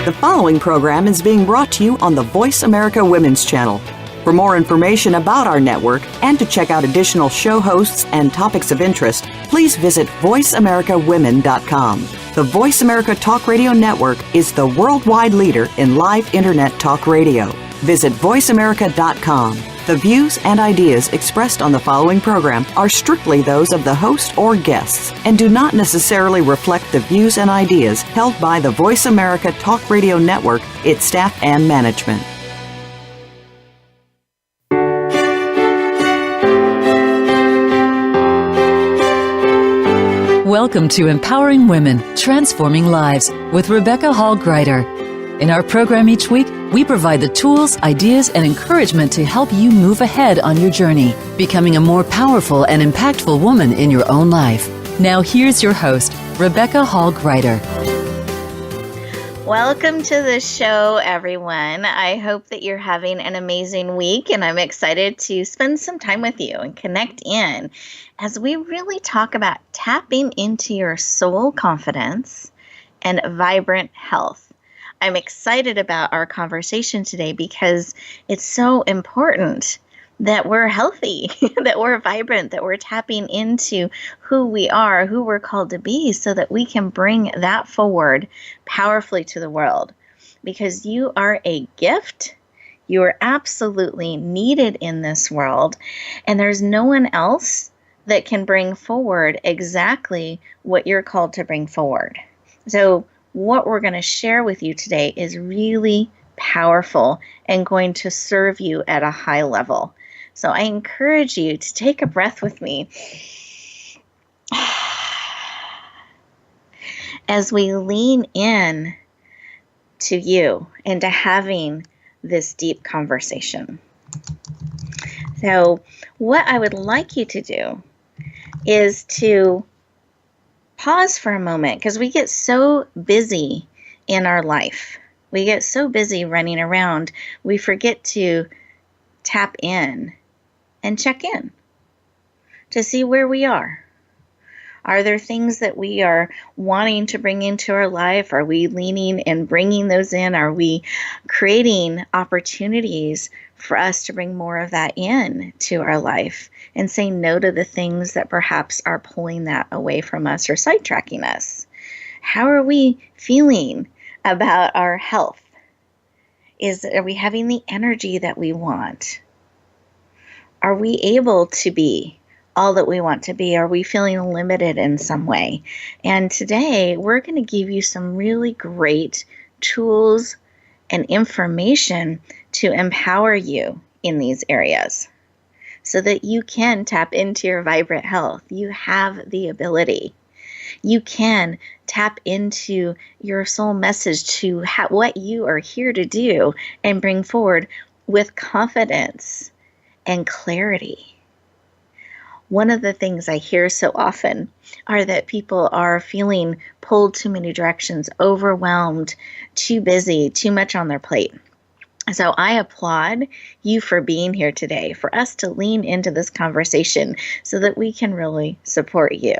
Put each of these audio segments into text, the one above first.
The following program is being brought to you on the Voice America Women's Channel. For more information about our network and to check out additional show hosts and topics of interest, please visit voiceamericawomen.com. The Voice America Talk Radio Network is the worldwide leader in live Internet talk radio. Visit voiceamerica.com. The views and ideas expressed on the following program are strictly those of the host or guests and do not necessarily reflect the views and ideas held by the Voice America Talk Radio Network, its staff, and management. Welcome to Empowering Women, Transforming Lives with Rebecca Hall Gruyter. In our program each week, we provide the tools, ideas, and encouragement to help you move ahead on your journey, becoming a more powerful and impactful woman in your own life. Now here's your host, Rebecca Hall Gruyter. Welcome to the show, everyone. I hope that you're having an amazing week, and I'm excited to spend some time with you and connect in as we really talk about tapping into your soul confidence and vibrant health. I'm excited about our conversation today because it's so important that we're healthy, that we're vibrant, that we're tapping into who we are, who we're called to be, so that we can bring that forward powerfully to the world. Because you are a gift, you are absolutely needed in this world, and there's no one else that can bring forward exactly what you're called to bring forward. So what we're going to share with you today is really powerful and going to serve you at a high level. So I encourage you to take a breath with me as we lean in to you and to having this deep conversation. So what I would like you to do is to pause for a moment, because we get so busy in our life. We get so busy running around, we forget to tap in and check in to see where we are. Are there things that we are wanting to bring into our life? Are we leaning and bringing those in? Are we creating opportunities for us to bring more of that in to our life and saying no to the things that perhaps are pulling that away from us or sidetracking us? How are we feeling about our health? Are we having the energy that we want? Are we able to be all that we want to be? Are we feeling limited in some way? And today we're going to give you some really great tools and information to empower you in these areas so that you can tap into your vibrant health. You have the ability. You can tap into your soul message to what you are here to do and bring forward with confidence and clarity. One of the things I hear so often are that people are feeling pulled too many directions, overwhelmed, too busy, too much on their plate. So I applaud you for being here today, for us to lean into this conversation so that we can really support you.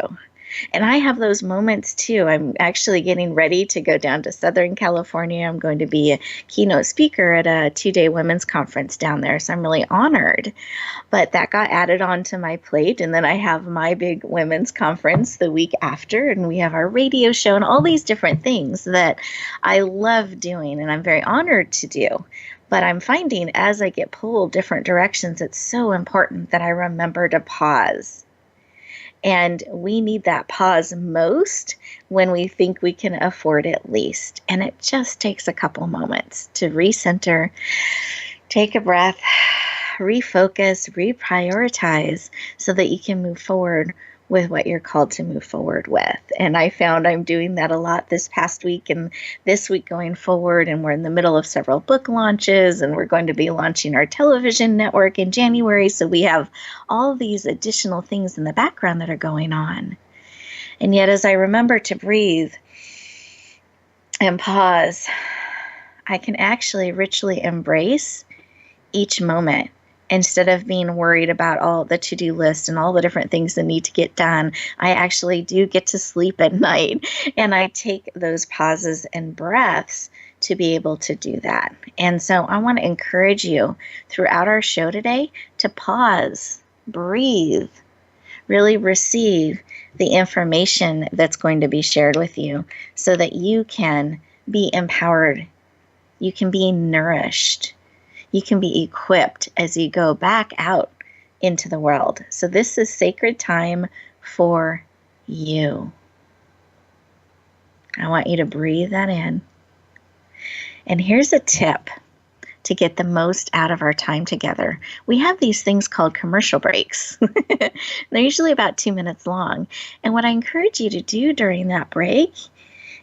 And I have those moments too. I'm actually getting ready to go down to Southern California. I'm going to be a keynote speaker at a 2-day women's conference down there. So I'm really honored. But that got added onto my plate. And then I have my big women's conference the week after. And we have our radio show and all these different things that I love doing and I'm very honored to do. But I'm finding as I get pulled different directions, it's so important that I remember to pause. And we need that pause most when we think we can afford it least. And it just takes a couple moments to recenter, take a breath, refocus, reprioritize so that you can move forward with what you're called to move forward with. And I found I'm doing that a lot this past week and this week going forward. And we're in the middle of several book launches and we're going to be launching our television network in January. So we have all these additional things in the background that are going on. And yet as I remember to breathe and pause, I can actually richly embrace each moment. Instead of being worried about all the to-do list and all the different things that need to get done, I actually do get to sleep at night. And I take those pauses and breaths to be able to do that. And so I want to encourage you throughout our show today to pause, breathe, really receive the information that's going to be shared with you so that you can be empowered, you can be nourished, you can be equipped as you go back out into the world. So this is sacred time for you. I want you to breathe that in. And here's a tip to get the most out of our time together. We have these things called commercial breaks. They're usually about 2 minutes long. And what I encourage you to do during that break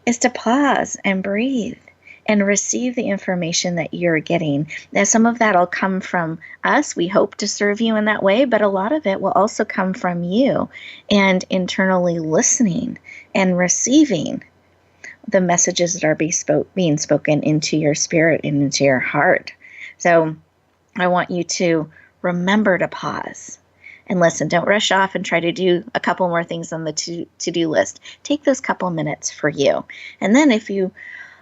is to pause and breathe and receive the information that you're getting. Now, some of that will come from us. We hope to serve you in that way, but a lot of it will also come from you and internally listening and receiving the messages that are being spoken into your spirit and into your heart. So I want you to remember to pause and listen. Don't rush off and try to do a couple more things on the to-do list. Take those couple minutes for you. And then if you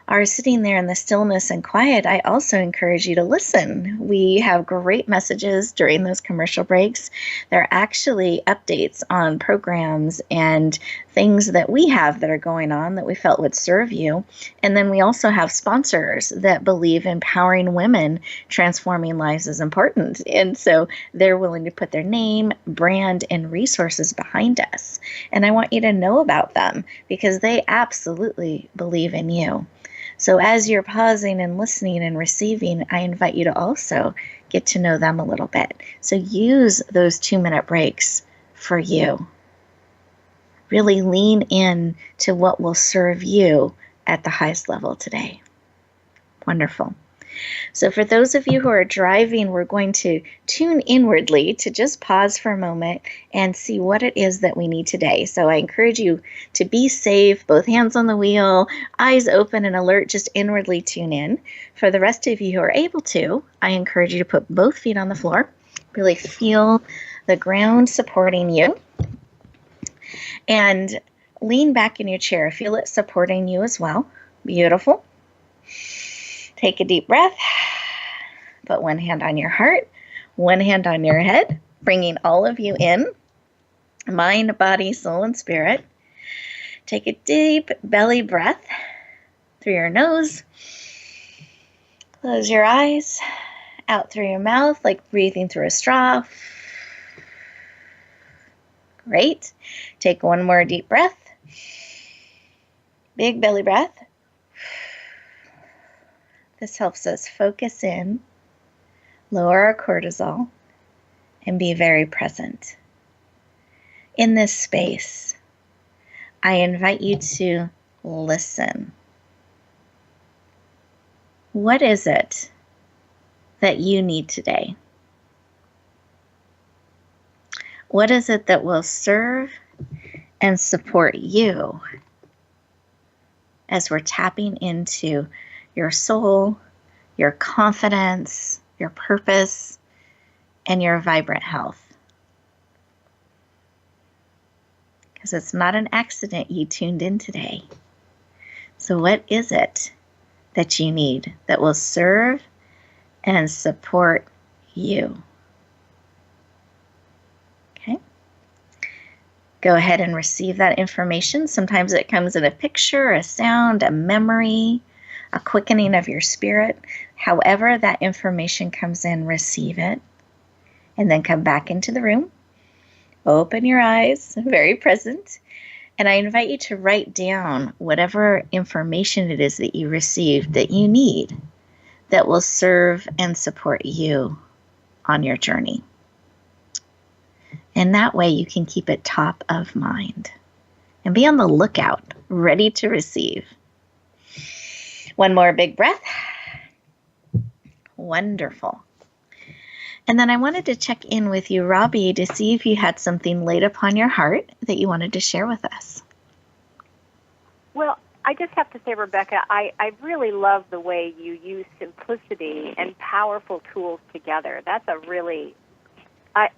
are sitting there in the stillness and quiet, I also encourage you to listen. We have great messages during those commercial breaks. They're actually updates on programs and things that we have that are going on that we felt would serve you. And then we also have sponsors that believe empowering women, transforming lives is important. And so they're willing to put their name, brand, and resources behind us. And I want you to know about them because they absolutely believe in you. So as you're pausing and listening and receiving, I invite you to also get to know them a little bit. So use those 2-minute breaks for you. Really lean in to what will serve you at the highest level today. Wonderful. So for those of you who are driving, we're going to tune inwardly to just pause for a moment and see what it is that we need today. So I encourage you to be safe, both hands on the wheel, eyes open and alert, just inwardly tune in. For the rest of you who are able to, I encourage you to put both feet on the floor. Really feel the ground supporting you. And lean back in your chair. Feel it supporting you as well. Beautiful. Take a deep breath. Put one hand on your heart, one hand on your head, bringing all of you in. Mind, body, soul, and spirit. Take a deep belly breath through your nose. Close your eyes. Out through your mouth, like breathing through a straw. Great. Take one more deep breath. Big belly breath. This helps us focus in, lower our cortisol, and be very present. In this space, I invite you to listen. What is it that you need today? What is it that will serve and support you as we're tapping into your soul, your confidence, your purpose, and your vibrant health? Because it's not an accident you tuned in today. So what is it that you need that will serve and support you? Okay. Go ahead and receive that information. Sometimes it comes in a picture, a sound, a memory, a quickening of your spirit. However that information comes in, receive it. And then come back into the room. Open your eyes, very present. And I invite you to write down whatever information it is that you received that you need that will serve and support you on your journey. And that way you can keep it top of mind and be on the lookout, ready to receive. One more big breath. Wonderful. And then I wanted to check in with you, Robbie, to see if you had something laid upon your heart that you wanted to share with us. Well, I just have to say, Rebecca, I really love the way you use simplicity and powerful tools together. That's a really,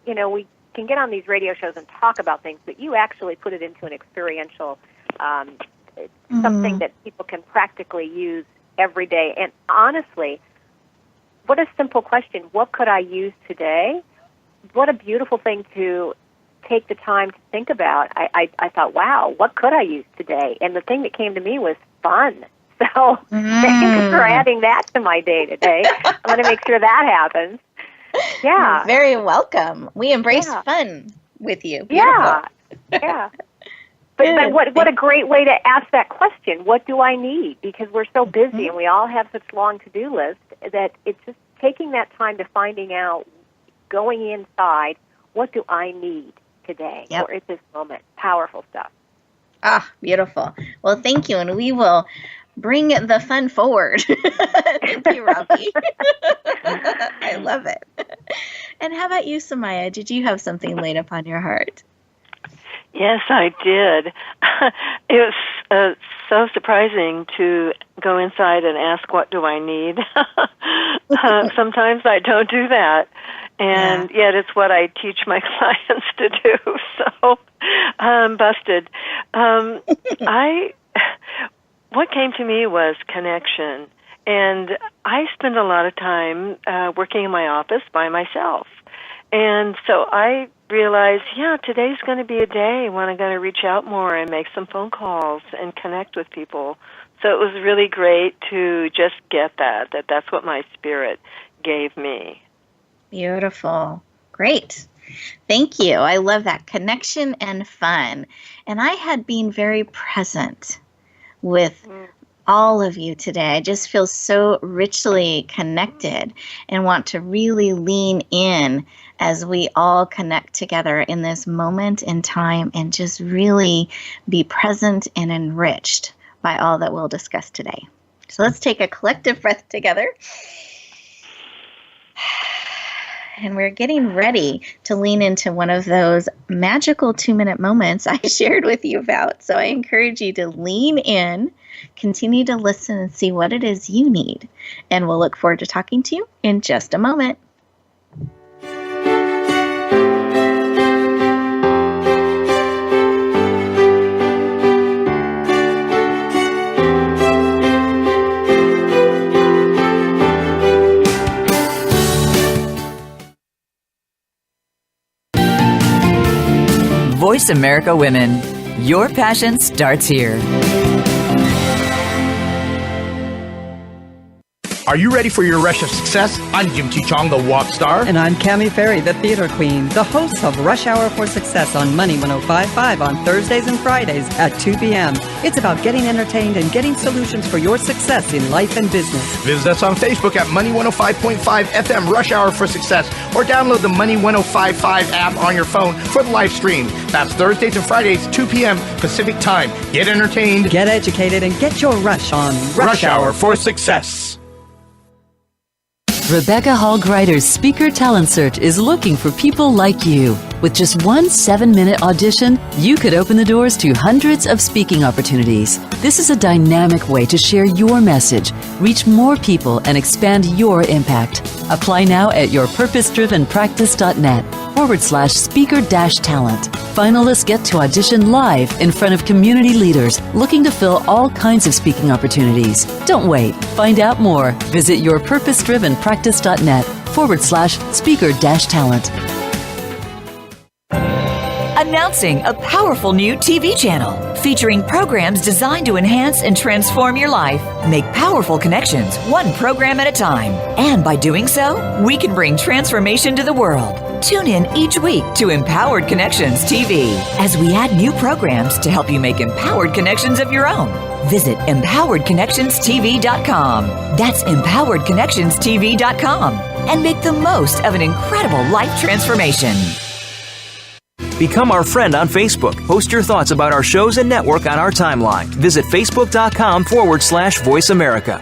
we can get on these radio shows and talk about things, but you actually put it into an experiential something that people can practically use every day. And honestly, what a simple question. What could I use today? What a beautiful thing to take the time to think about. I thought, wow, what could I use today? And the thing that came to me was fun. So thanks for adding that to my day today. I'm going to make sure that happens. Yeah. You're very welcome. We embrace fun with you. Beautiful. Yeah. Yeah. But what a great way to ask that question. What do I need? Because we're so busy and we all have such long to-do lists that it's just taking that time to finding out, going inside, what do I need today or at this moment? Powerful stuff. Ah, beautiful. Well, thank you. And we will bring the fun forward. Thank you, Robbie. I love it. And how about you, Sumaya? Did you have something laid upon your heart? Yes, I did. It was so surprising to go inside and ask, what do I need? Sometimes I don't do that. And yet it's what I teach my clients to do. So I'm busted. What came to me was connection. And I spend a lot of time working in my office by myself. And so I realized, today's going to be a day when I'm going to reach out more and make some phone calls and connect with people. So it was really great to just get that's what my spirit gave me. Beautiful. Great. Thank you. I love that. Connection and fun. And I had been very present with all of you today. I just feel so richly connected and want to really lean in as we all connect together in this moment in time and just really be present and enriched by all that we'll discuss today. So let's take a collective breath together. And we're getting ready to lean into one of those magical 2-minute moments I shared with you about. So I encourage you to lean in, continue to listen and see what it is you need. And we'll look forward to talking to you in just a moment. Voice America Women. Your passion starts here. Are you ready for your rush of success? I'm Jim T. Chong, the walk star. And I'm Cammie Ferry, the theater queen, the host of Rush Hour for Success on Money 105.5 on Thursdays and Fridays at 2 p.m. It's about getting entertained and getting solutions for your success in life and business. Visit us on Facebook at Money 105.5 FM Rush Hour for Success, or download the Money 105.5 app on your phone for the live stream. That's Thursdays and Fridays, 2 p.m. Pacific Time. Get entertained, get educated, and get your rush on Rush Hour for Success. Rebecca Hall Gruyter's Speaker Talent Search is looking for people like you. With just one 7-minute audition, you could open the doors to hundreds of speaking opportunities. This is a dynamic way to share your message, reach more people, and expand your impact. Apply now at yourpurposedrivenpractice.net/speaker-talent. Finalists get to audition live in front of community leaders looking to fill all kinds of speaking opportunities. Don't wait. Find out more. Visit yourpurposedrivenpractice.net/speaker-talent. Announcing a powerful new TV channel featuring programs designed to enhance and transform your life. Make powerful connections, one program at a time. And by doing so, we can bring transformation to the world. Tune in each week to Empowered Connections TV as we add new programs to help you make empowered connections of your own. Visit empoweredconnectionstv.com. That's empoweredconnectionstv.com. And make the most of an incredible life transformation. Become our friend on Facebook. Post your thoughts about our shows and network on our timeline. Visit facebook.com/Voice America.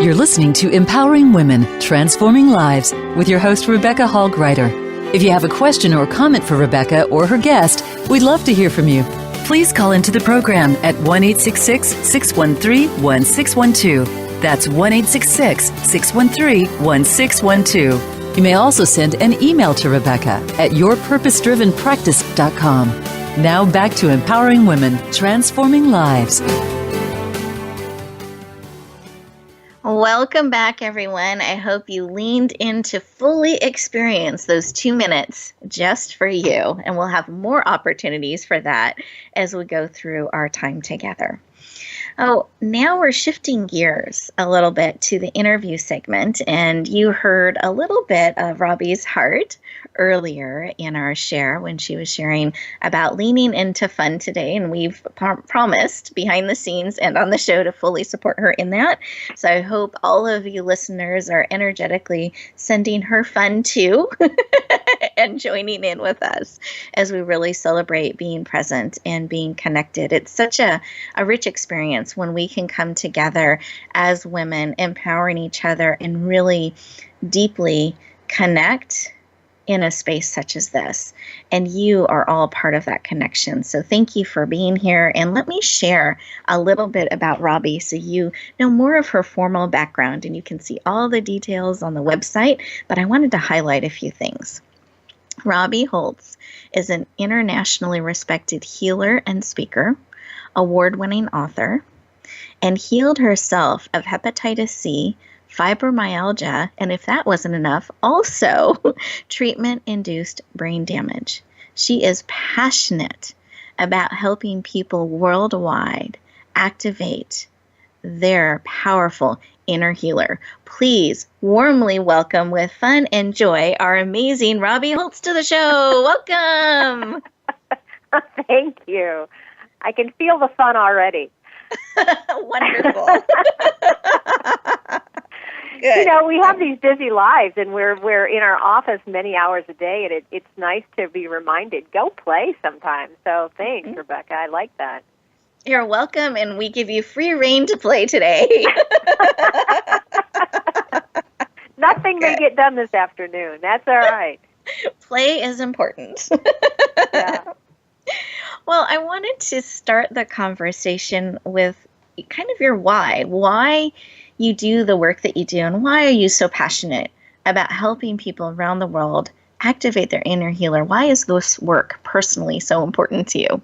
You're listening to Empowering Women, Transforming Lives with your host, Rebecca Hall Gruyter. If you have a question or comment for Rebecca or her guest, we'd love to hear from you. Please call into the program at 1-866-613-1612. That's 1-866-613-1612. You may also send an email to Rebecca at yourpurposedrivenpractice.com. Now back to Empowering Women, Transforming Lives. Welcome back, everyone. I hope you leaned in to fully experience those 2 minutes just for you. And we'll have more opportunities for that as we go through our time together. Oh, now we're shifting gears a little bit to the interview segment, and you heard a little bit of Robbie's heart earlier in our share when she was sharing about leaning into fun today, and we've promised behind the scenes and on the show to fully support her in that. So I hope all of you listeners are energetically sending her fun too and joining in with us as we really celebrate being present and being connected. It's such a rich experience when we can come together as women, empowering each other and really deeply connect in a space such as this. And you are all part of that connection. So thank you for being here. And let me share a little bit about Robbie so you know more of her formal background, and you can see all the details on the website, but I wanted to highlight a few things. Robbie Holz is an internationally respected healer and speaker, award-winning author, and healed herself of hepatitis C, fibromyalgia, and if that wasn't enough, also treatment-induced brain damage. She is passionate about helping people worldwide activate their powerful inner healer. Please warmly welcome with fun and joy our amazing Robbie Holz to the show. Welcome. Thank you. I can feel the fun already. Wonderful. Good. You know, we have these busy lives, and we're in our office many hours a day, and it's nice to be reminded, go play sometimes. So thanks, Rebecca. I like that. You're welcome, and we give you free rein to play today. Nothing may get done this afternoon. That's all right. Play is important. Yeah. Well, I wanted to start the conversation with kind of your why. Why you do the work that you do, and why are you so passionate about helping people around the world activate their inner healer? Why is this work personally so important to you?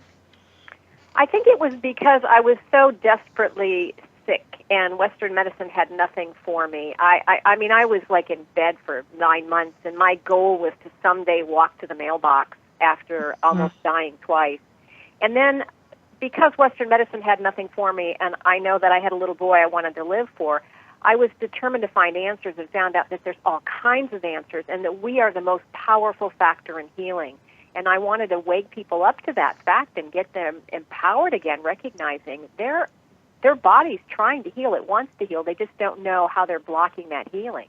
I think it was because I was so desperately sick, and Western medicine had nothing for me. I mean, I was like in bed for 9 months, and my goal was to someday walk to the mailbox after almost dying twice. And then because Western medicine had nothing for me, and I know that I had a little boy I wanted to live for, I was determined to find answers and found out that there's all kinds of answers and that we are the most powerful factor in healing. And I wanted to wake people up to that fact and get them empowered again, recognizing their body's trying to heal. It wants to heal. They just don't know how they're blocking that healing.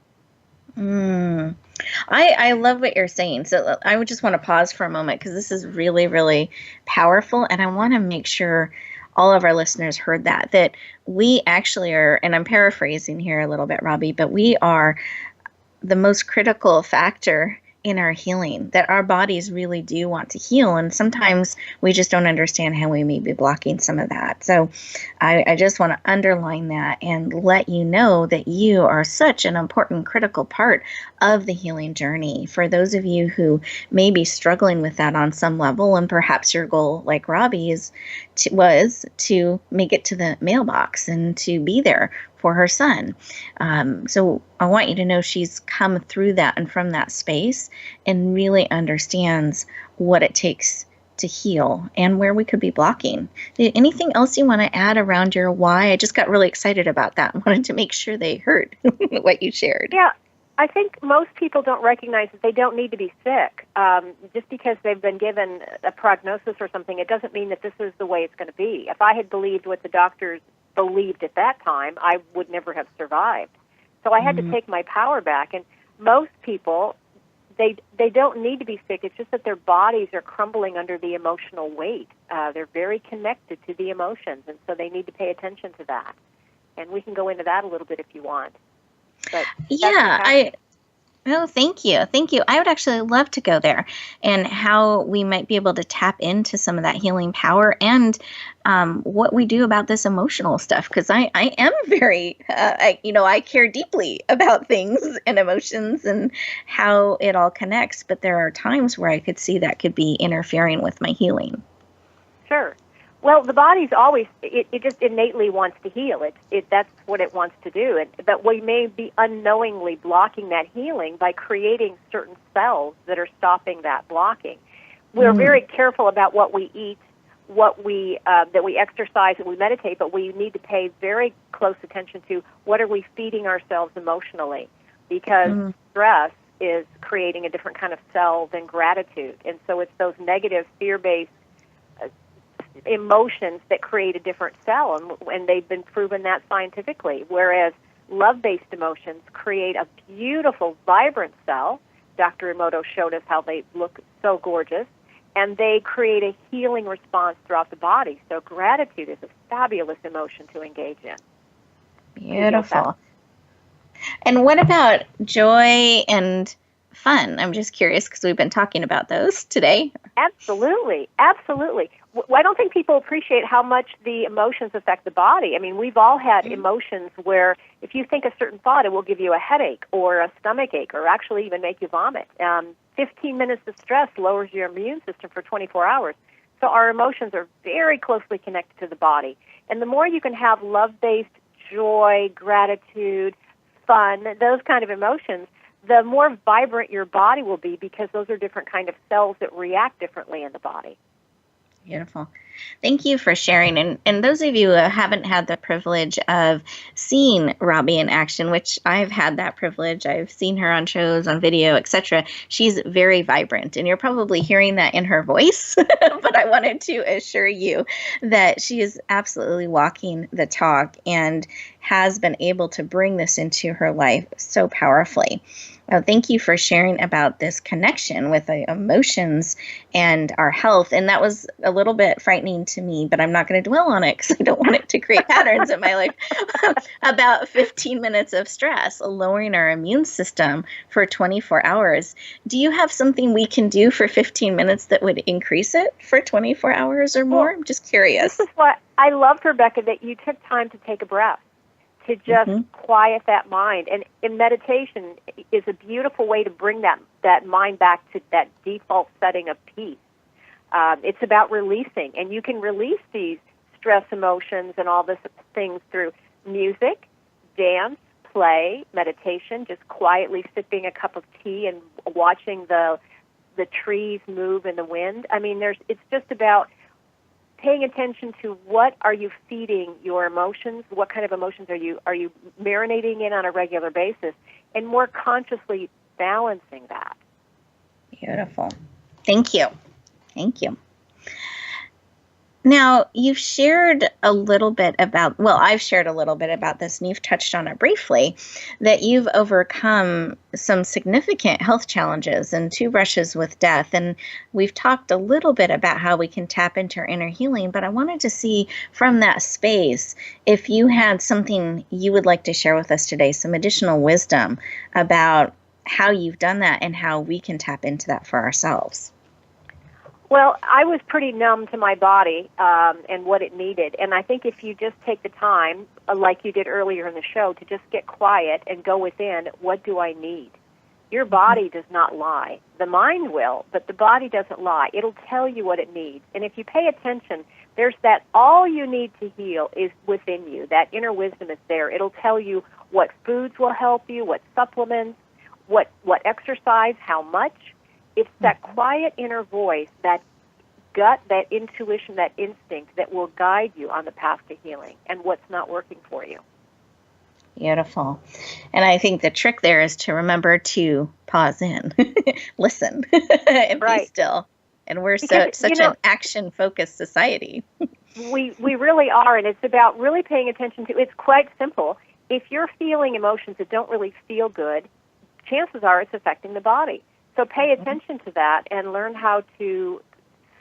I love what you're saying. So I would just want to pause for a moment because this is really, really powerful. And I want to make sure all of our listeners heard that we actually are, and I'm paraphrasing here a little bit, Robbie, but we are the most critical factor in our healing, that our bodies really do want to heal. And sometimes we just don't understand how we may be blocking some of that. So I just want to underline that and let you know that you are such an important, critical part of the healing journey. For those of you who may be struggling with that on some level, and perhaps your goal, like Robbie's, was to make it to the mailbox and to be there for her son. So I want you to know she's come through that and from that space and really understands what it takes to heal and where we could be blocking. Anything else you want to add around your why? I just got really excited about that and wanted to make sure they heard what you shared. Yeah. I think most people don't recognize that they don't need to be sick. Just because they've been given a prognosis or something, it doesn't mean that this is the way it's going to be. If I had believed what the doctors believed at that time, I would never have survived. So I had to take my power back. And most people, they don't need to be sick. It's just that their bodies are crumbling under the emotional weight. They're very connected to the emotions, and so they need to pay attention to that. And we can go into that a little bit if you want. But thank you. Thank you. I would actually love to go there and how we might be able to tap into some of that healing power and what we do about this emotional stuff. Because I am very, I care deeply about things and emotions and how it all connects. But there are times where I could see that could be interfering with my healing. Sure. Well, the body's always, it just innately wants to heal. That's what it wants to do. But we may be unknowingly blocking that healing by creating certain cells that are stopping that blocking. We're very careful about what we eat, that we exercise, that we meditate, but we need to pay very close attention to what are we feeding ourselves emotionally, because stress is creating a different kind of cell than gratitude. And so it's those negative, fear-based emotions that create a different cell, and they've been proven that scientifically, whereas love-based emotions create a beautiful, vibrant cell. Dr. Emoto showed us how they look so gorgeous, and they create a healing response throughout the body. So gratitude is a fabulous emotion to engage in. Beautiful. And what about joy and fun? I'm just curious because we've been talking about those today. Absolutely. Absolutely. I don't think people appreciate how much the emotions affect the body. I mean, we've all had emotions where if you think a certain thought, it will give you a headache or a stomach ache or actually even make you vomit. 15 minutes of stress lowers your immune system for 24 hours. So our emotions are very closely connected to the body. And the more you can have love-based joy, gratitude, fun, those kind of emotions, the more vibrant your body will be, because those are different kind of cells that react differently in the body. Beautiful. Thank you for sharing. And those of you who haven't had the privilege of seeing Robbie in action, which I've had that privilege, I've seen her on shows, on video, etc. She's very vibrant, and you're probably hearing that in her voice. But I wanted to assure you that she is absolutely walking the talk and has been able to bring this into her life so powerfully. Thank you for sharing about this connection with the emotions and our health. And that was a little bit frightening to me, but I'm not going to dwell on it because I don't want it to create patterns in my life. About 15 minutes of stress, lowering our immune system for 24 hours. Do you have something we can do for 15 minutes that would increase it for 24 hours or more? I'm just curious. This is what I loved, Rebecca, that you took time to take a breath, to just quiet that mind. And in meditation is a beautiful way to bring that mind back to that default setting of peace. It's about releasing, and you can release these stress emotions and all these things through music, dance, play, meditation, just quietly sipping a cup of tea and watching the trees move in the wind. I mean, it's just about paying attention to what are you feeding your emotions, what kind of emotions are you marinating in on a regular basis, and more consciously balancing that. Beautiful. Thank you. Thank you. Now, you've shared a little bit about, I've shared a little bit about this, and you've touched on it briefly, that you've overcome some significant health challenges and 2 brushes with death. And we've talked a little bit about how we can tap into our inner healing, but I wanted to see from that space if you had something you would like to share with us today, some additional wisdom about how you've done that and how we can tap into that for ourselves. Well, I was pretty numb to my body and what it needed. And I think if you just take the time, like you did earlier in the show, to just get quiet and go within, what do I need? Your body does not lie. The mind will, but the body doesn't lie. It'll tell you what it needs. And if you pay attention, there's that all you need to heal is within you. That inner wisdom is there. It'll tell you what foods will help you, what supplements, what exercise, how much. It's that quiet inner voice, that gut, that intuition, that instinct that will guide you on the path to healing and what's not working for you. Beautiful. And I think the trick there is to remember to pause in, listen, and be still. And we're such an action-focused society. we really are, and it's about really paying attention to, it's quite simple. If you're feeling emotions that don't really feel good, chances are it's affecting the body. So pay attention to that and learn how to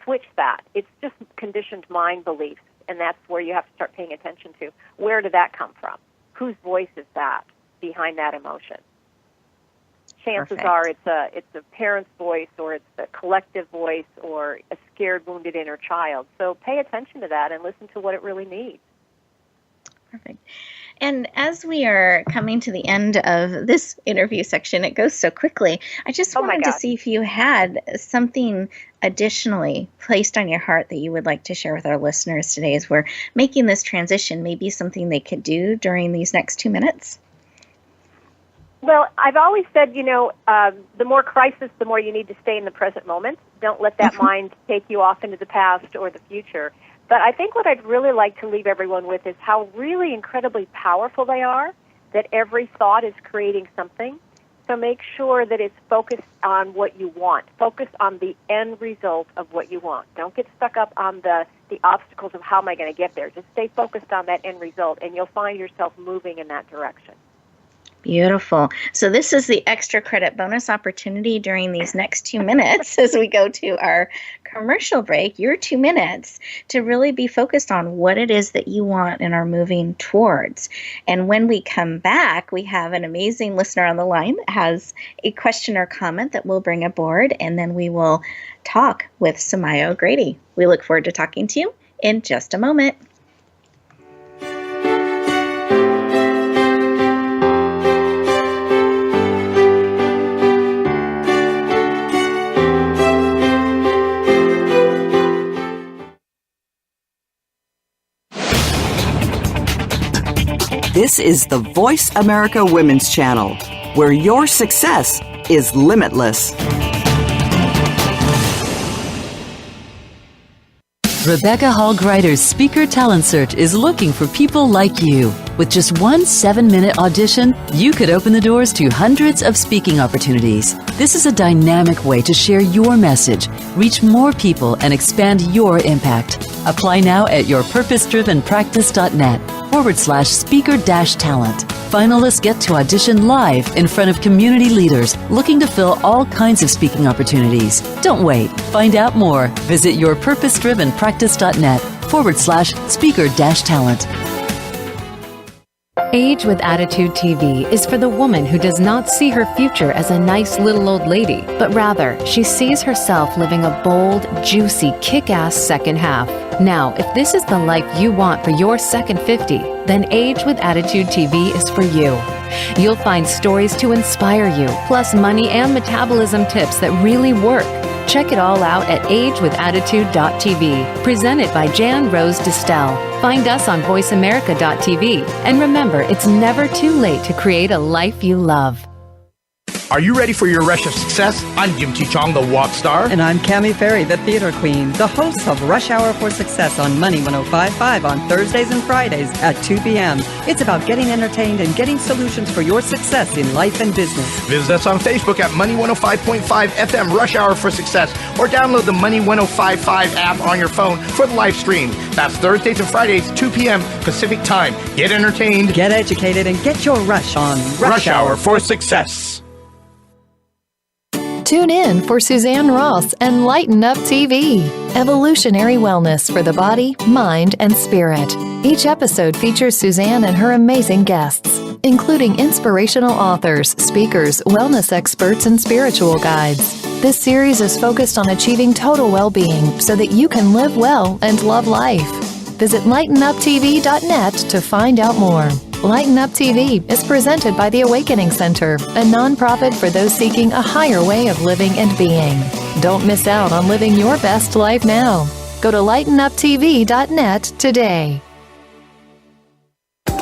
switch that. It's just conditioned mind beliefs, and that's where you have to start paying attention to. Where did that come from? Whose voice is that behind that emotion? Chances are it's a parent's voice, or it's a collective voice, or a scared, wounded inner child. So pay attention to that and listen to what it really needs. Perfect. And as we are coming to the end of this interview section, it goes so quickly. I just wanted to see if you had something additionally placed on your heart that you would like to share with our listeners today as we're making this transition, maybe something they could do during these next 2 minutes. Well, I've always said, the more crisis, the more you need to stay in the present moment. Don't let that mind take you off into the past or the future. But I think what I'd really like to leave everyone with is how really incredibly powerful they are, that every thought is creating something. So make sure that it's focused on what you want. Focus on the end result of what you want. Don't get stuck up on the obstacles of how am I going to get there. Just stay focused on that end result, and you'll find yourself moving in that direction. Beautiful. So this is the extra credit bonus opportunity during these next 2 minutes as we go to our commercial break, your 2 minutes, to really be focused on what it is that you want and are moving towards. And when we come back, we have an amazing listener on the line that has a question or comment that we'll bring aboard, and then we will talk with Sumaya O'Grady. We look forward to talking to you in just a moment. This is the Voice America Women's Channel, where your success is limitless. Rebecca Hall Gruyter's Speaker Talent Search is looking for people like you. With just one 7-minute audition, you could open the doors to hundreds of speaking opportunities. This is a dynamic way to share your message, reach more people, and expand your impact. Apply now at yourpurposedrivenpractice.net/speaker-talent. Finalists get to audition live in front of community leaders looking to fill all kinds of speaking opportunities. Don't wait. Find out more. Visit yourpurposedrivenpractice.net/speaker-talent. Age with Attitude TV is for the woman who does not see her future as a nice little old lady, but rather she sees herself living a bold, juicy, kick-ass second half. Now, if this is the life you want for your second 50, then Age with Attitude TV is for you. You'll find stories to inspire you, plus money and metabolism tips that really work. Check it all out at agewithattitude.tv, presented by Jan Rose Distel. Find us on voiceamerica.tv, and remember, it's never too late to create a life you love. Are you ready for your rush of success? I'm Jim T. Chong, the walk star. And I'm Cammie Ferry, the theater queen, the host of Rush Hour for Success on Money 105.5 on Thursdays and Fridays at 2 p.m. It's about getting entertained and getting solutions for your success in life and business. Visit us on Facebook at Money 105.5 FM Rush Hour for Success, or download the Money 105.5 app on your phone for the live stream. That's Thursdays and Fridays, 2 p.m. Pacific Time. Get entertained, get educated, and get your rush on Rush Hour for Success. Tune in for Suzanne Ross and Lighten Up TV, evolutionary wellness for the body, mind, and spirit. Each episode features Suzanne and her amazing guests, including inspirational authors, speakers, wellness experts, and spiritual guides. This series is focused on achieving total well-being so that you can live well and love life. Visit lightenuptv.net to find out more. Lighten Up TV is presented by the Awakening Center, a nonprofit for those seeking a higher way of living and being. Don't miss out on living your best life now. Go to lightenuptv.net today.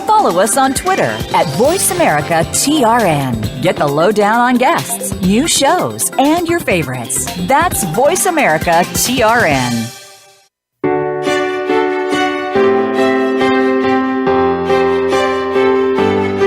Follow us on Twitter at VoiceAmericaTRN. Get the lowdown on guests, new shows, and your favorites. That's VoiceAmericaTRN.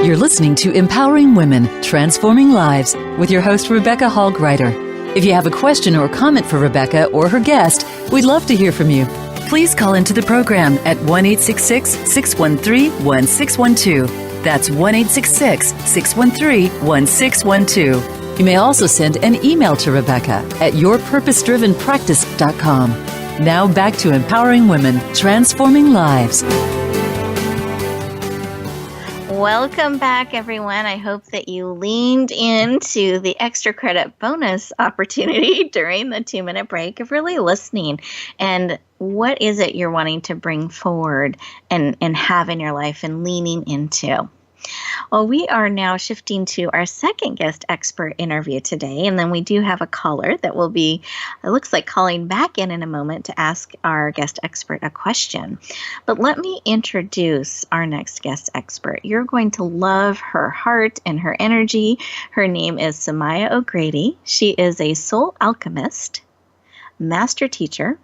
You're listening to Empowering Women, Transforming Lives with your host, Rebecca Hall Gruyter. If you have a question or comment for Rebecca or her guest, we'd love to hear from you. Please call into the program at 1-866-613-1612. That's 1-866-613-1612. You may also send an email to Rebecca at yourpurposedrivenpractice.com. Now back to Empowering Women, Transforming Lives. Welcome back, everyone. I hope that you leaned into the extra credit bonus opportunity during the 2-minute break of really listening. And what is it you're wanting to bring forward and have in your life and leaning into? Well, we are now shifting to our second guest expert interview today, and then we do have a caller that will be, it looks like, calling back in a moment to ask our guest expert a question. But let me introduce our next guest expert. You're going to love her heart and her energy. Her name is Sumaya O'Grady. She is a soul alchemist, master teacher,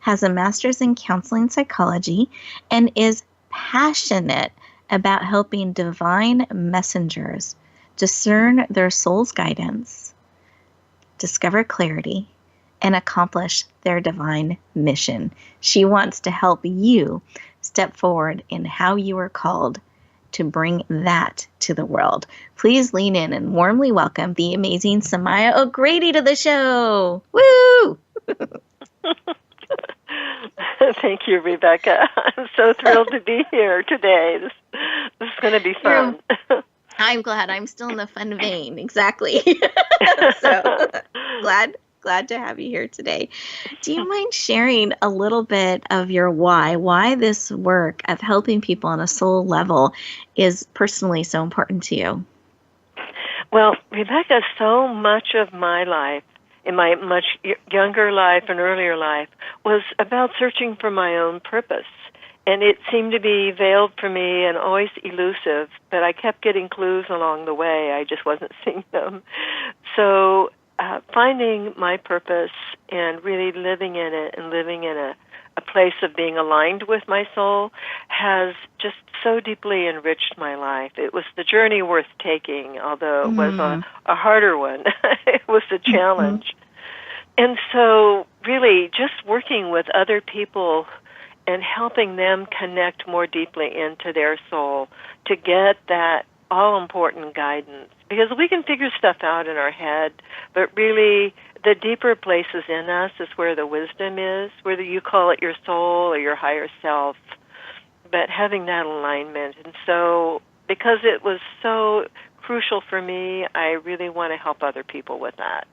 has a master's in counseling psychology, and is passionate about helping divine messengers discern their soul's guidance, discover clarity, and accomplish their divine mission. She wants to help you step forward in how you are called to bring that to the world. Please lean in and warmly welcome the amazing Sumaya O'Grady to the show. Woo! Thank you, Rebecca. I'm so thrilled to be here today. This is going to be fun. I'm glad. I'm still in the fun vein. Exactly. So glad to have you here today. Do you mind sharing a little bit of your why this work of helping people on a soul level is personally so important to you? Well, Rebecca, so much of my life, in my much younger life and earlier life, was about searching for my own purpose. And it seemed to be veiled for me and always elusive, but I kept getting clues along the way. I just wasn't seeing them. So finding my purpose and really living in it and living in a place of being aligned with my soul has just so deeply enriched my life. It was the journey worth taking, although it was a harder one. It was a challenge. And so really just working with other people and helping them connect more deeply into their soul to get that all-important guidance. Because we can figure stuff out in our head, but really the deeper places in us is where the wisdom is, whether you call it your soul or your higher self, but having that alignment. And so because it was so crucial for me, I really want to help other people with that.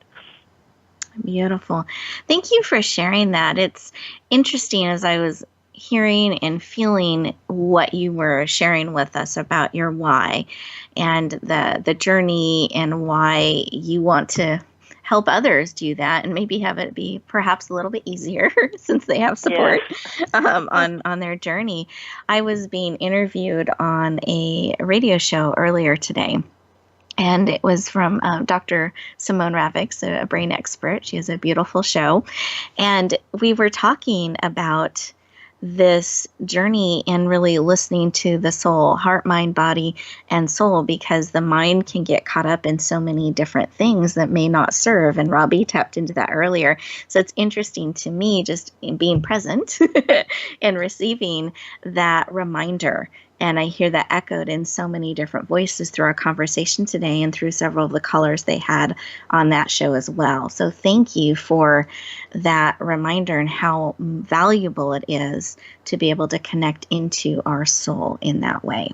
Beautiful. Thank you for sharing that. It's interesting as I was hearing and feeling what you were sharing with us about your why and the journey and why you want to help others do that and maybe have it be perhaps a little bit easier since they have support on their journey. I was being interviewed on a radio show earlier today. And it was from Dr. Simone Ravix, a brain expert. She has a beautiful show. And we were talking about this journey and really listening to the soul, heart, mind, body, and soul, because the mind can get caught up in so many different things that may not serve. And Robbie tapped into that earlier. So it's interesting to me just in being present and receiving that reminder. And I hear that echoed in so many different voices through our conversation today and through several of the callers they had on that show as well. So thank you for that reminder and how valuable it is to be able to connect into our soul in that way.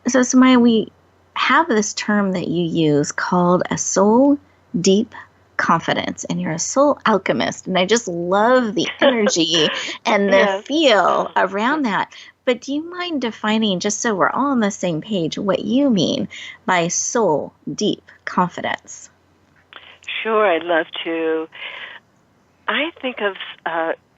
So Sumaya, we have this term that you use called a soul deep confidence, and you're a soul alchemist. And I just love the energy and the feel around that. But do you mind defining, just so we're all on the same page, what you mean by soul deep confidence? Sure, I'd love to. I think of,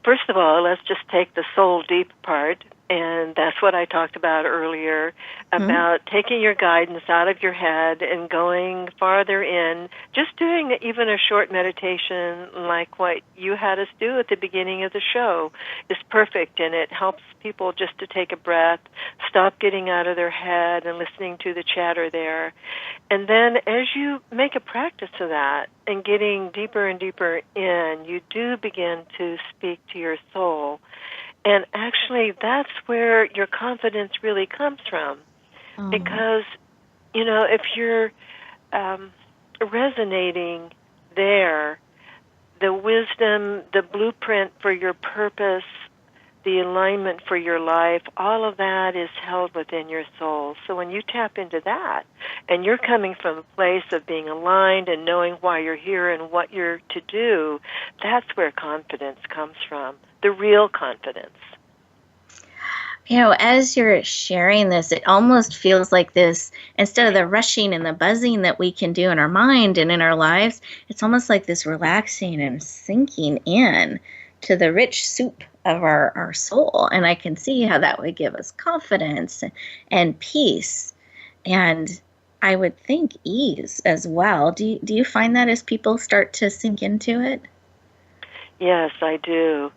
first of all, let's just take the soul deep part, and that's what I talked about earlier, about taking your guidance out of your head and going farther in, just doing even a short meditation like what you had us do at the beginning of the show is perfect, and it helps people just to take a breath, stop getting out of their head and listening to the chatter there. And then as you make a practice of that and getting deeper and deeper in, you do begin to speak to your soul. And actually, that's where your confidence really comes from. Because, you know, if you're resonating there, the wisdom, the blueprint for your purpose the alignment for your life, all of that is held within your soul. So when you tap into that, and you're coming from a place of being aligned and knowing why you're here and what you're to do, that's where confidence comes from, the real confidence. You know, as you're sharing this, it almost feels like this, instead of the rushing and the buzzing that we can do in our mind and in our lives, it's almost like this relaxing and sinking in to the rich soup of our soul. And I can see how that would give us confidence and peace. And I would think ease as well. Do you find that as people start to sink into it? Yes, I do.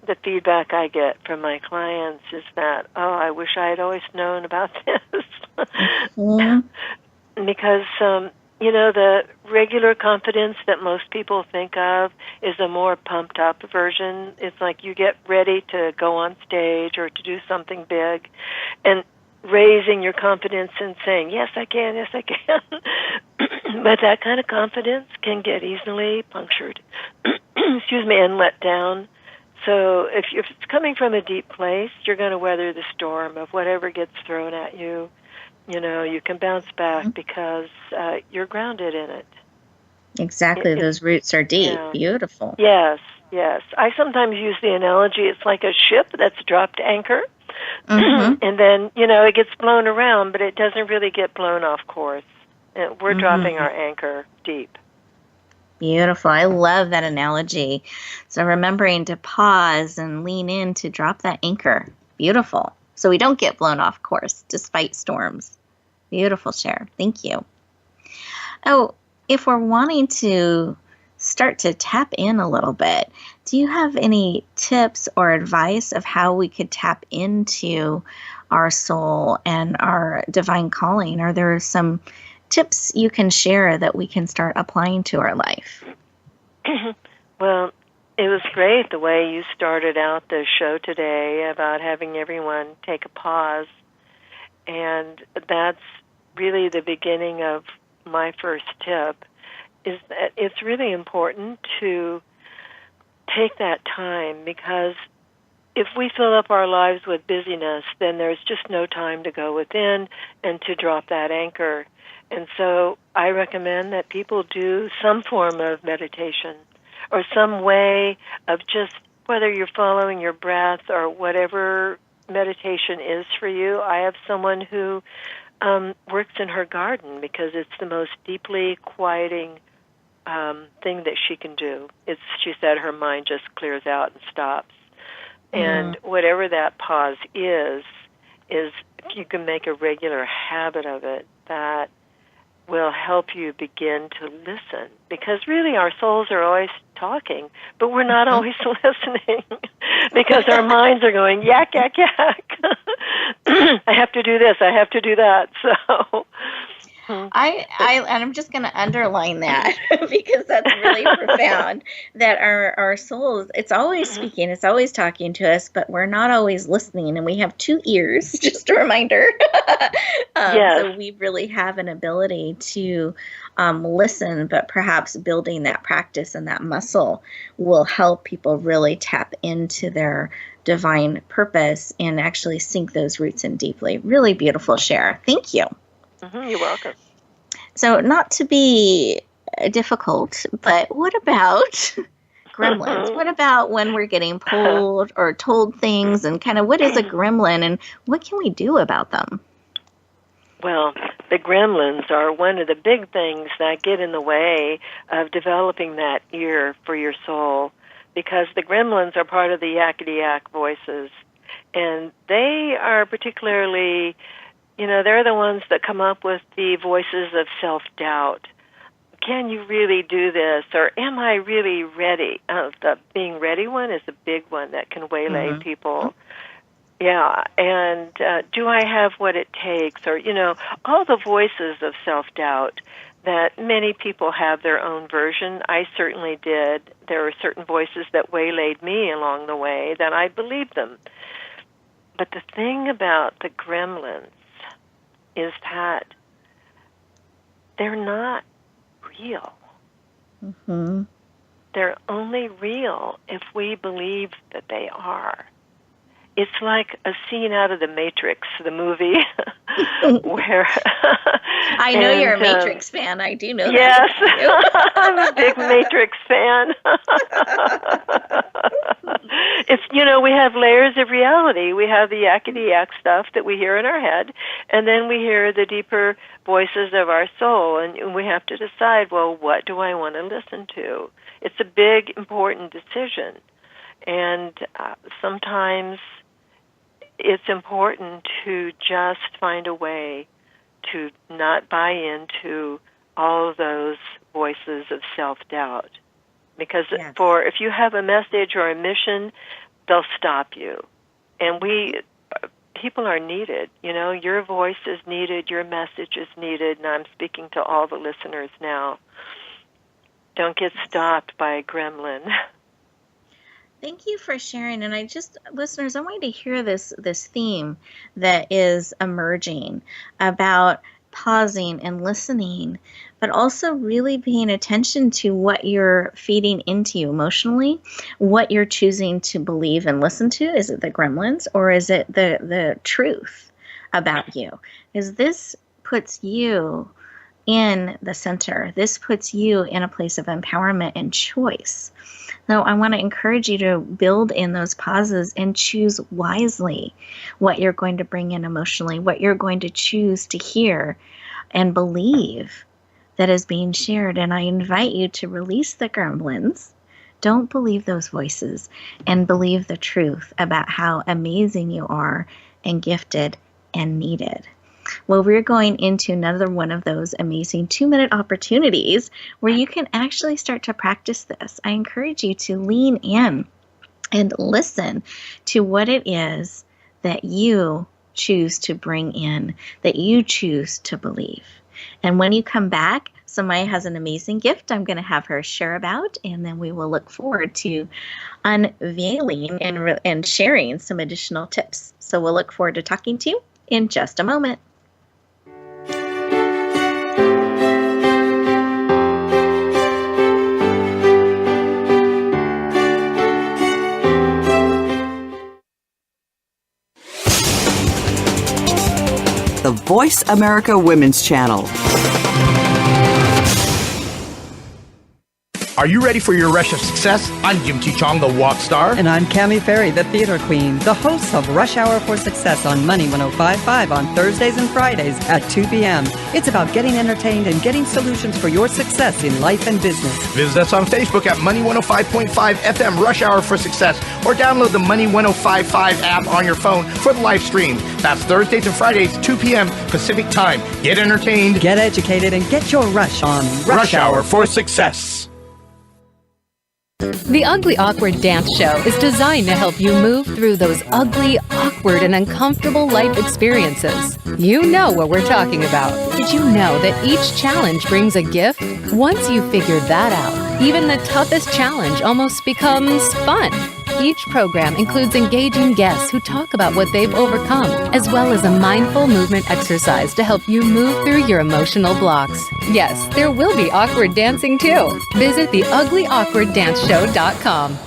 The feedback I get from my clients is that, oh, I wish I had always known about this. Because, the regular confidence that most people think of is a more pumped up version. It's like you get ready to go on stage or to do something big and raising your confidence and saying, yes, I can, yes, I can. But that kind of confidence can get easily punctured, and let down. So if it's coming from a deep place, you're going to weather the storm of whatever gets thrown at you. You can bounce back because you're grounded in it. Exactly. Those roots are deep. Yeah. Beautiful. Yes. I sometimes use the analogy, it's like a ship that's dropped anchor. And then, it gets blown around, but it doesn't really get blown off course. We're dropping our anchor deep. Beautiful. I love that analogy. So remembering to pause and lean in to drop that anchor. Beautiful. So we don't get blown off course despite storms. Beautiful share. Thank you. Oh, if we're wanting to start to tap in a little bit, do you have any tips or advice of how we could tap into our soul and our divine calling? Are there some tips you can share that we can start applying to our life? Well, it was great the way you started out the show today about having everyone take a pause. And that's really the beginning of my first tip, is that it's really important to take that time, because if we fill up our lives with busyness, then there's just no time to go within and to drop that anchor. And so I recommend that people do some form of meditation or some way of just, whether you're following your breath or whatever meditation is for you. I have someone who works in her garden because it's the most deeply quieting thing that she can do. She said her mind just clears out and stops. And whatever that pause is if you can make a regular habit of it, that will help you begin to listen. Because really our souls are always talking, but we're not always listening because our minds are going, yak, yak, yak. I have to do this, I have to do that. So I'm just going to underline that because that's really profound, that our souls, it's always speaking, it's always talking to us, but we're not always listening, and we have 2 ears, just a reminder. Yes. So we really have an ability to listen, but perhaps building that practice and that muscle will help people really tap into their divine purpose and actually sink those roots in deeply. Really beautiful share. Thank you. You're welcome. So not to be difficult, but what about gremlins? What about when we're getting pulled or told things, and kind of what is a gremlin and what can we do about them? Well, the gremlins are one of the big things that get in the way of developing that ear for your soul, because the gremlins are part of the yakety-yak voices, and they are particularly, they're the ones that come up with the voices of self-doubt. Can you really do this? Or am I really ready? The being ready one is a big one that can waylay people. Yeah, and do I have what it takes? Or, all the voices of self-doubt that many people have their own version. I certainly did. There were certain voices that waylaid me along the way that I believed them. But the thing about the gremlins is that they're not real. they're only real if we believe that they are. It's like a scene out of The Matrix, the movie, where... I know you're a Matrix fan. I do know yes, that. Yes, I'm a big Matrix fan. It's, we have layers of reality. We have the yakety-yak stuff that we hear in our head, and then we hear the deeper voices of our soul, and we have to decide, well, what do I want to listen to? It's a big, important decision, and sometimes it's important to just find a way to not buy into all of those voices of self-doubt. Because if you have a message or a mission, they'll stop you. And people are needed. Your voice is needed, your message is needed, and I'm speaking to all the listeners now. Don't get stopped by a gremlin. Thank you for sharing. And listeners, I want you to hear this theme that is emerging about pausing and listening, but also really paying attention to what you're feeding into you emotionally, what you're choosing to believe and listen to. Is it the gremlins, or is it the truth about you? Because this puts you in the center. This puts you in a place of empowerment and choice. So I want to encourage you to build in those pauses and choose wisely what you're going to bring in emotionally, what you're going to choose to hear and believe that is being shared. And I invite you to release the gremlins. Don't believe those voices, and believe the truth about how amazing you are and gifted and needed. Well, we're going into another one of those amazing 2-minute opportunities where you can actually start to practice this. I encourage you to lean in and listen to what it is that you choose to bring in, that you choose to believe. And when you come back, Sumaya has an amazing gift I'm going to have her share about, and then we will look forward to unveiling and sharing some additional tips. So we'll look forward to talking to you in just a moment. The Voice America Women's Channel. Are you ready for your rush of success? I'm Jim T. Chong, the Walk Star. And I'm Cammie Ferry, the Theater Queen, the hosts of Rush Hour for Success on Money 105.5 on Thursdays and Fridays at 2 p.m. It's about getting entertained and getting solutions for your success in life and business. Visit us on Facebook at Money 105.5 FM Rush Hour for Success, or download the Money 105.5 app on your phone for the live stream. That's Thursdays and Fridays, 2 p.m. Pacific Time. Get entertained, get educated, and get your rush on Rush Hour for Success. The Ugly Awkward Dance Show is designed to help you move through those ugly, awkward, and uncomfortable life experiences. You know what we're talking about. Did you know that each challenge brings a gift? Once you figure that out, even the toughest challenge almost becomes fun. Each program includes engaging guests who talk about what they've overcome, as well as a mindful movement exercise to help you move through your emotional blocks. Yes, there will be awkward dancing too. Visit theuglyawkwarddance.com.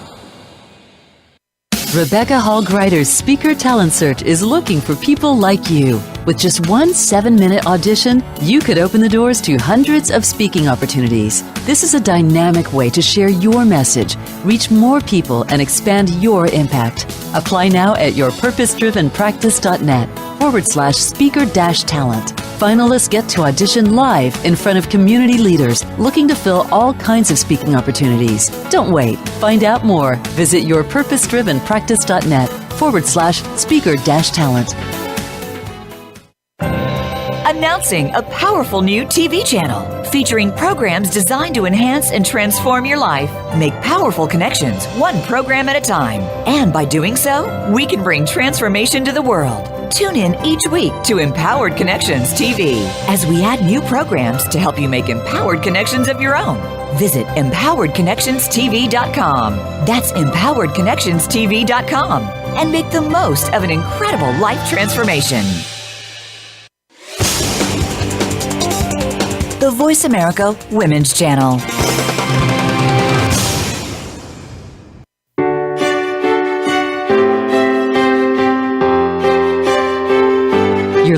Rebecca Hall Gruyter's Speaker Talent Search is looking for people like you. With just one 7-minute audition, you could open the doors to hundreds of speaking opportunities. This is a dynamic way to share your message, reach more people, and expand your impact. Apply now at yourpurposedrivenpractice.net/speaker-talent. Finalists get to audition live in front of community leaders looking to fill all kinds of speaking opportunities. Don't wait. Find out more. Visit yourpurposedrivenpractice.net/speaker-talent. Announcing a powerful new TV channel featuring programs designed to enhance and transform your life. Make powerful connections, one program at a time. And by doing so, we can bring transformation to the world. Tune in each week to Empowered Connections TV as we add new programs to help you make empowered connections of your own. Visit empoweredconnectionstv.com. That's empoweredconnectionstv.com, and make the most of an incredible life transformation. The Voice America Women's Channel.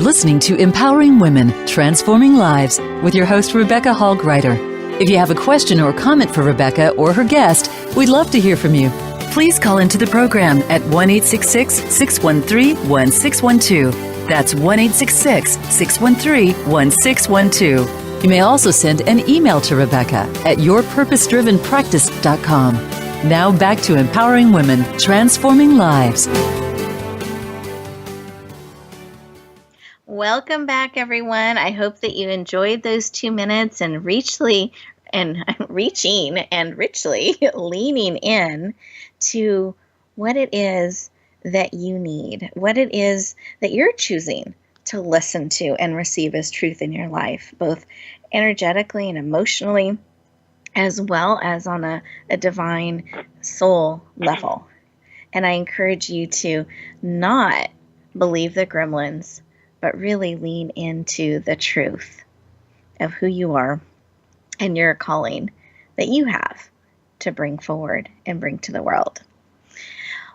listening to Empowering Women, Transforming Lives with your host, Rebecca Hall Gruyter. If you have a question or comment for Rebecca or her guest, we'd love to hear from you. Please call into the program at 1-866-613-1612. That's 1-866-613-1612. You may also send an email to Rebecca at yourpurposedrivenpractice.com. Now back to Empowering Women, Transforming Lives. Welcome back, everyone. I hope that you enjoyed those 2 minutes and reaching and richly leaning in to what it is that you need, what it is that you're choosing to listen to and receive as truth in your life, both energetically and emotionally, as well as on a divine soul level. And I encourage you to not believe the gremlins, but really lean into the truth of who you are and your calling that you have to bring forward and bring to the world.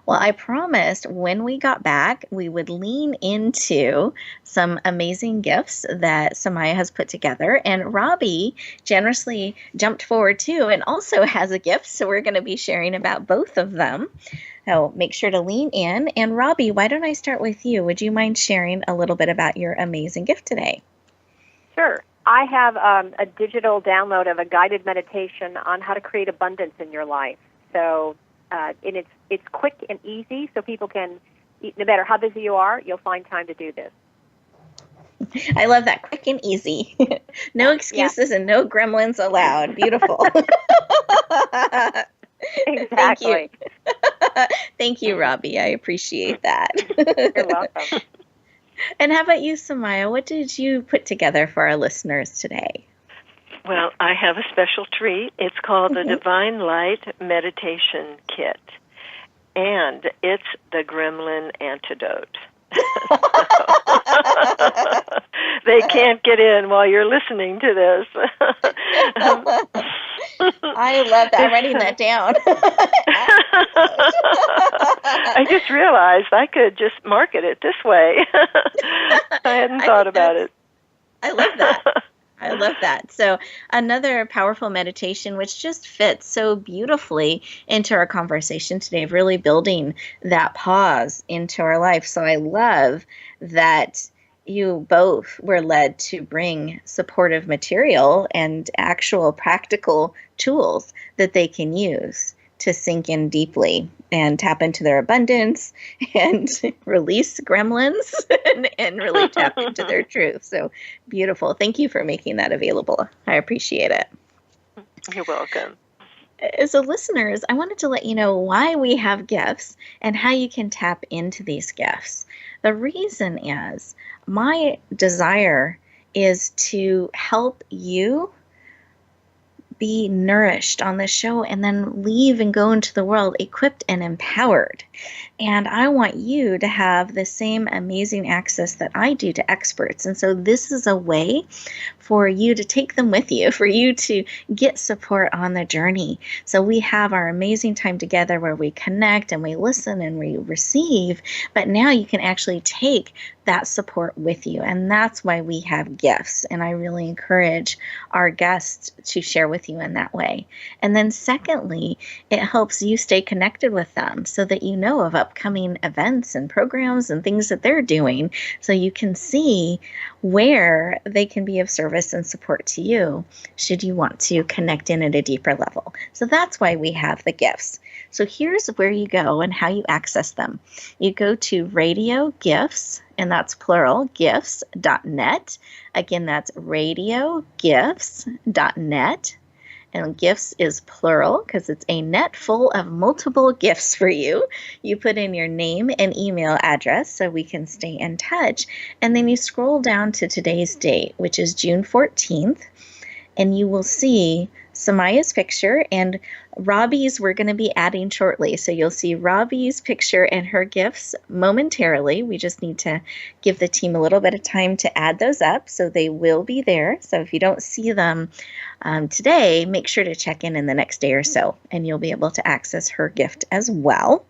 Well, I promised when we got back, we would lean into some amazing gifts that Sumaya has put together. And Robbie generously jumped forward too and also has a gift. So we're going to be sharing about both of them. So make sure to lean in. And Robbie, why don't I start with you? Would you mind sharing a little bit about your amazing gift today? Sure. I have a digital download of a guided meditation on how to create abundance in your life. So and it's quick and easy, so people can, no matter how busy you are, you'll find time to do this. I love that, quick and easy. No excuses and no gremlins allowed. Beautiful. Exactly. Thank you. Thank you, Robbie. I appreciate that. You're welcome. And how about you, Sumaya? What did you put together for our listeners today? Well, I have a special treat. It's called the Divine Light Meditation Kit, and it's the Gremlin Antidote. They can't get in while you're listening to this. I love that. I'm writing that down. I just realized I could just market it this way. I hadn't thought about it. I love that. I love that. So another powerful meditation, which just fits so beautifully into our conversation today, of really building that pause into our life. So I love that you both were led to bring supportive material and actual practical tools that they can use to sink in deeply and tap into their abundance and release gremlins and really tap into their truth. So beautiful. Thank you for making that available. I appreciate it. You're welcome. So listeners, I wanted to let you know why we have gifts and how you can tap into these gifts. The reason is my desire is to help you be nourished on this show and then leave and go into the world equipped and empowered. And I want you to have the same amazing access that I do to experts. And so this is a way for you to take them with you, for you to get support on the journey. So we have our amazing time together where we connect and we listen and we receive, but now you can actually take that support with you. And that's why we have gifts. And I really encourage our guests to share with you in that way. And then secondly, it helps you stay connected with them so that you know of upcoming events and programs and things that they're doing, so you can see where they can be of service and support to you should you want to connect in at a deeper level. So that's why we have the gifts. So here's where you go and how you access them. You go to Radio Gifts, and that's plural, gifts.net. Again, that's radiogifts.net. And gifts is plural because it's a net full of multiple gifts for you. You put in your name and email address so we can stay in touch. And then you scroll down to today's date, which is June 14th. And you will see Sumaya's picture, and Robbie's we're going to be adding shortly. So you'll see Robbie's picture and her gifts momentarily. We just need to give the team a little bit of time to add those up, so they will be there. So if you don't see them today, make sure to check in the next day or so, and you'll be able to access her gift as well.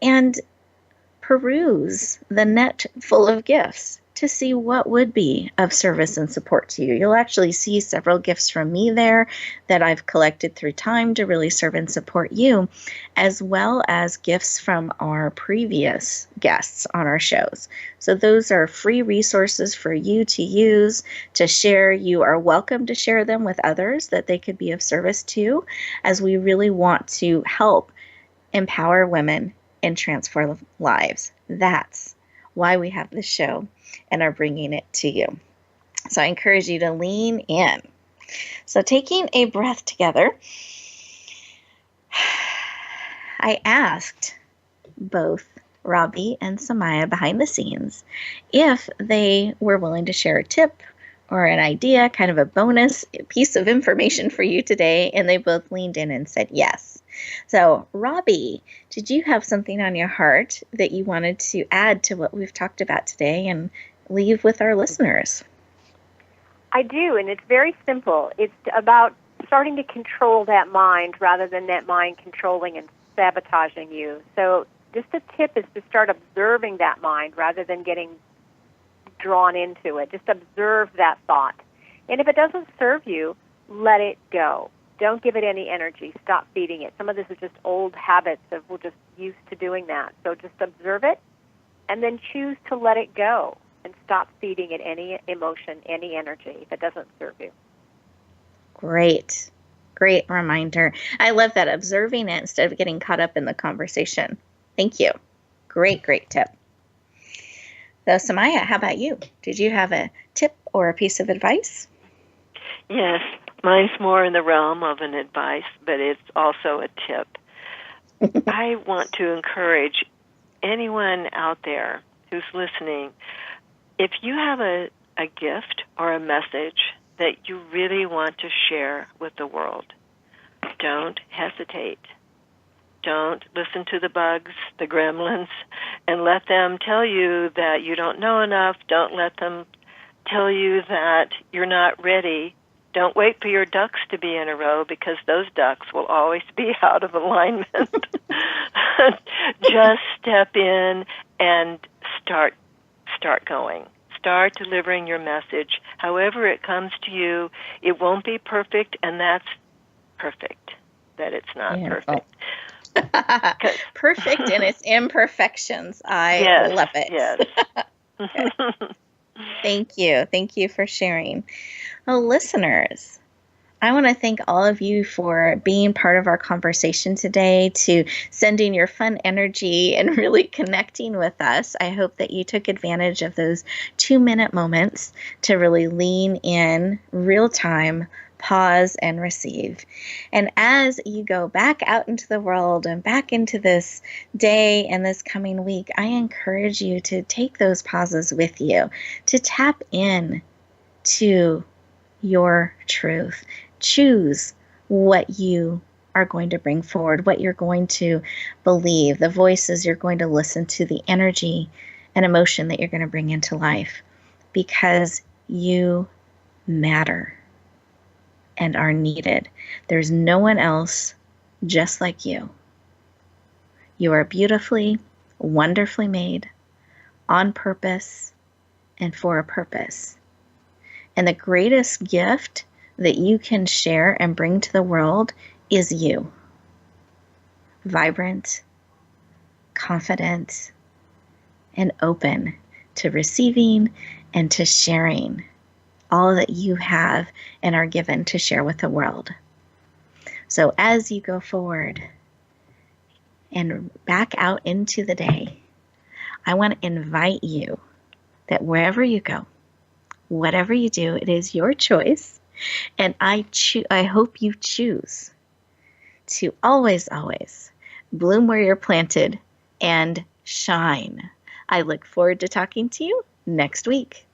And peruse the net full of gifts. to see what would be of service and support to you. You'll actually see several gifts from me there that I've collected through time to really serve and support you, as well as gifts from our previous guests on our shows. So those are free resources for you to use, to share. You are welcome to share them with others that they could be of service to, as we really want to help empower women and transform lives. That's why we have this show and are bringing it to you. So I encourage you to lean in. So taking a breath together, I asked both Robbie and Sumaya behind the scenes if they were willing to share a tip or an idea, kind of a bonus piece of information for you today, and they both leaned in and said yes. So, Robbie, did you have something on your heart that you wanted to add to what we've talked about today and leave with our listeners? I do, and it's very simple. It's about starting to control that mind rather than that mind controlling and sabotaging you. So just a tip is to start observing that mind rather than getting drawn into it. Just observe that thought. And if it doesn't serve you, let it go. Don't give it any energy. Stop feeding it. Some of this is just old habits of we're just used to doing that. So just observe it and then choose to let it go and stop feeding it any emotion, any energy if it doesn't serve you. Great. Great reminder. I love that, observing it instead of getting caught up in the conversation. Thank you. Great tip. So, Sumaya, how about you? Did you have a tip or a piece of advice? Yes, mine's more in the realm of an advice, but it's also a tip. I want to encourage anyone out there who's listening, if you have a gift or a message that you really want to share with the world, don't hesitate. Don't listen to the bugs, the gremlins, and let them tell you that you don't know enough. Don't let them tell you that you're not ready. Don't wait for your ducks to be in a row, because those ducks will always be out of alignment. Just step in and start going. Start delivering your message. However it comes to you, it won't be perfect, and that's perfect, that it's not perfect. Perfect in its imperfections. I love it. Yes. Thank you. Thank you for sharing. Well, listeners, I want to thank all of you for being part of our conversation today, to sending your fun energy and really connecting with us. I hope that you took advantage of those 2-minute moments to really lean in, real time, pause, and receive. And as you go back out into the world and back into this day and this coming week, I encourage you to take those pauses with you, to tap in to your truth. Choose what you are going to bring forward, what you're going to believe, the voices you're going to listen to, the energy and emotion that you're going to bring into life, because you matter and are needed. There's no one else just like you. You are beautifully, wonderfully made, on purpose, and for a purpose. And the greatest gift that you can share and bring to the world is you. Vibrant, confident, and open to receiving and to sharing all that you have and are given to share with the world. So as you go forward and back out into the day, I want to invite you that wherever you go, whatever you do, it is your choice. And I hope you choose to always, always bloom where you're planted and shine. I look forward to talking to you next week.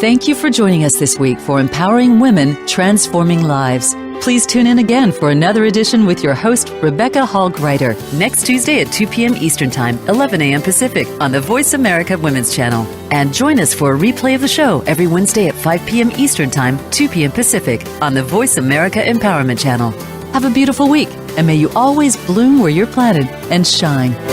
Thank you for joining us this week for Empowering Women, Transforming Lives. Please tune in again for another edition with your host, Rebecca Hall Gruyter, next Tuesday at 2 p.m. Eastern Time, 11 a.m. Pacific on the Voice America Women's Channel. And join us for a replay of the show every Wednesday at 5 p.m. Eastern Time, 2 p.m. Pacific on the Voice America Empowerment Channel. Have a beautiful week. and may you always bloom where you're planted and shine.